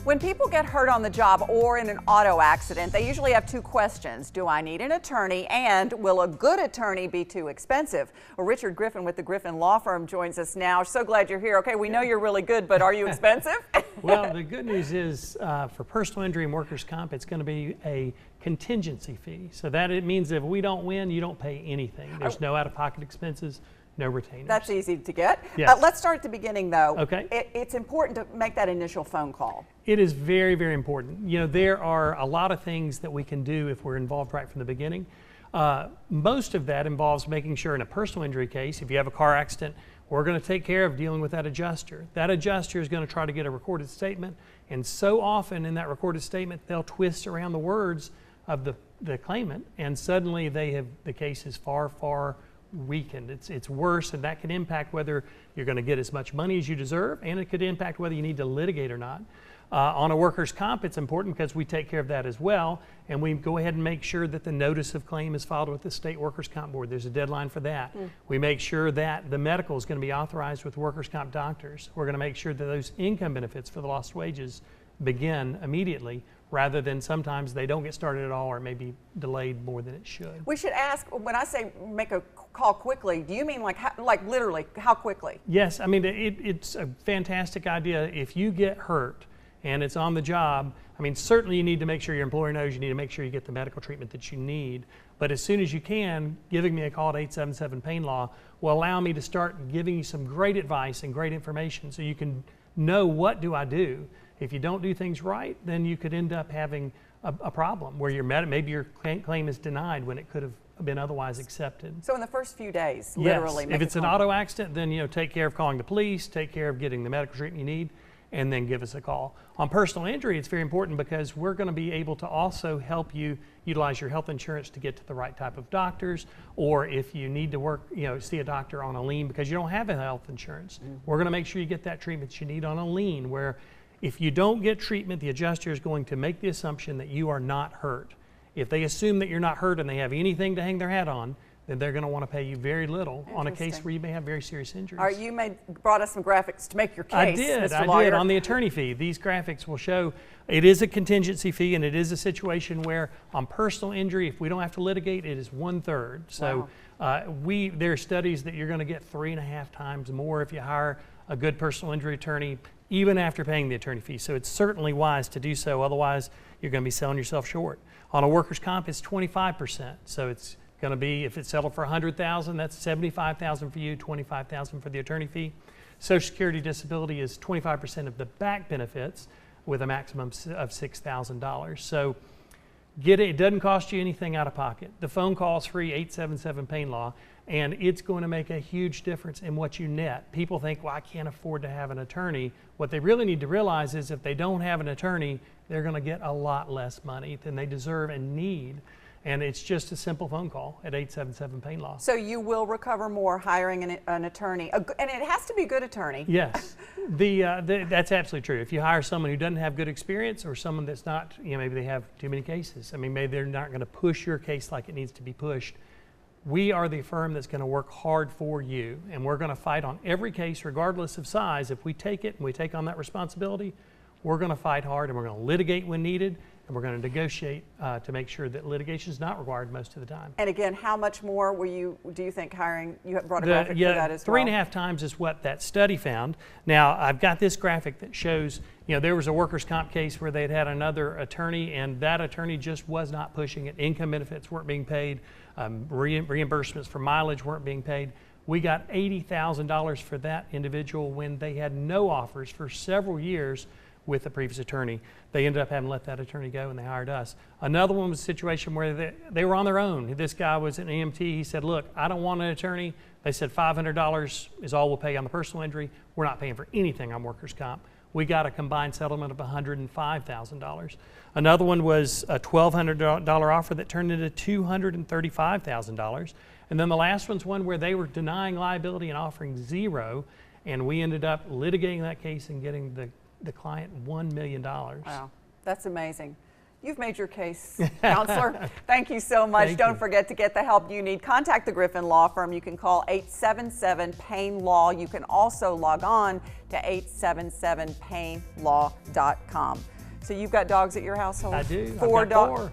When people get hurt on the job or in an auto accident, they usually have two questions. Do I need an attorney, and will a good attorney be too expensive? Well, Richard Griffin with the Griffin Law Firm joins us now. So glad you're here. Okay, we know you're really good, but are you expensive? Well, the good news is for personal injury and workers' comp, it's going to be a contingency fee. So that it means if we don't win, you don't pay anything. There's no out-of-pocket expenses. No retainers. That's easy to get. Yes. Let's start at the beginning, though. Okay. It's important to make that initial phone call. It is very, very important. You know, there are a lot of things that we can do if we're involved right from the beginning. Most of that involves making sure in a personal injury case, if you have a car accident, we're going to take care of dealing with that adjuster. That adjuster is going to try to get a recorded statement, and so often in that recorded statement, they'll twist around the words of the claimant, and suddenly the case is far weakened. It's worse, and that can impact whether you're going to get as much money as you deserve, and it could impact whether you need to litigate or not. On a workers' comp, it's important because we take care of that as well, and we go ahead and make sure that the notice of claim is filed with the state workers' comp board. There's a deadline for that. We make sure that the medical is going to be authorized with workers' comp doctors. We're going to make sure that those income benefits for the lost wages begin immediately, rather than sometimes they don't get started at all, or may be delayed more than it should. We should ask, when I say make a call quickly, do you mean like literally how quickly? Yes, I mean it's a fantastic idea. If you get hurt and it's on the job, I mean certainly you need to make sure your employer knows, you need to make sure you get the medical treatment that you need, but as soon as you can, giving me a call at 877-PAIN-LAW will allow me to start giving you some great advice and great information so you can know what do I do. If you don't do things right, then you could end up having a problem where maybe your claim is denied when it could have been otherwise accepted. So in the first few days, yes. literally. If it's an auto accident, then take care of calling the police, take care of getting the medical treatment you need, and then give us a call. On personal injury, it's very important because we're going to be able to also help you utilize your health insurance to get to the right type of doctors, or if you need to see a doctor on a lien because you don't have a health insurance, we're going to make sure you get that treatment you need on a lien, where if you don't get treatment, the adjuster is going to make the assumption that you are not hurt. If they assume that you're not hurt and they have anything to hang their hat on, then they're going to want to pay you very little on a case where you may have very serious injuries. All right, you brought us some graphics to make your case, I did on the attorney fee. These graphics will show it is a contingency fee, and it is a situation where on personal injury, if we don't have to litigate, it is 1/3. So there are studies that you're going to get 3.5 times more if you hire a good personal injury attorney, even after paying the attorney fee. So it's certainly wise to do so, otherwise you're going to be selling yourself short. On a workers' comp, it's 25%. So it's going to be, if it's settled for $100,000, that's $75,000 for you, $25,000 for the attorney fee. Social Security disability is 25% of the back benefits with a maximum of $6,000. So get it. It doesn't cost you anything out of pocket. The phone call is free, 877-PAIN-LAW, and it's going to make a huge difference in what you net. People think, well, I can't afford to have an attorney. What they really need to realize is if they don't have an attorney, they're going to get a lot less money than they deserve and need. And it's just a simple phone call at 877-PAIN-LAW. So you will recover more hiring an attorney, and it has to be a good attorney. Yes, that's absolutely true. If you hire someone who doesn't have good experience, or someone that's not, maybe they have too many cases. I mean, maybe they're not going to push your case like it needs to be pushed. We are the firm that's going to work hard for you, and we're going to fight on every case regardless of size. If we take it and we take on that responsibility, we're going to fight hard, and we're going to litigate when needed, and we're going to negotiate to make sure that litigation is not required most of the time. And again, how much more do you think hiring, you have brought a graphic for that as well? 3.5 times is what that study found. Now, I've got this graphic that shows, there was a workers' comp case where they'd had another attorney, and that attorney just was not pushing it. Income benefits weren't being paid. Reimbursements for mileage weren't being paid. We got $80,000 for that individual when they had no offers for several years with the previous attorney. They ended up having to let that attorney go, and they hired us. Another one was a situation where they were on their own. This guy was an EMT. He said, look, I don't want an attorney. They said $500 is all we'll pay on the personal injury. We're not paying for anything on workers' comp. We got a combined settlement of $105,000. Another one was a $1,200 offer that turned into $235,000. And then the last one's one where they were denying liability and offering zero, and we ended up litigating that case and getting the client $1 million. Wow, that's amazing. You've made your case, counselor. Thank you so much. Thank Don't you. forget to get the help you need. Contact the Griffin Law Firm. You can call 877-PAIN-LAW. You can also log on to 877painlaw.com. So you've got dogs at your household? I do. I've 4 got 4. dogs.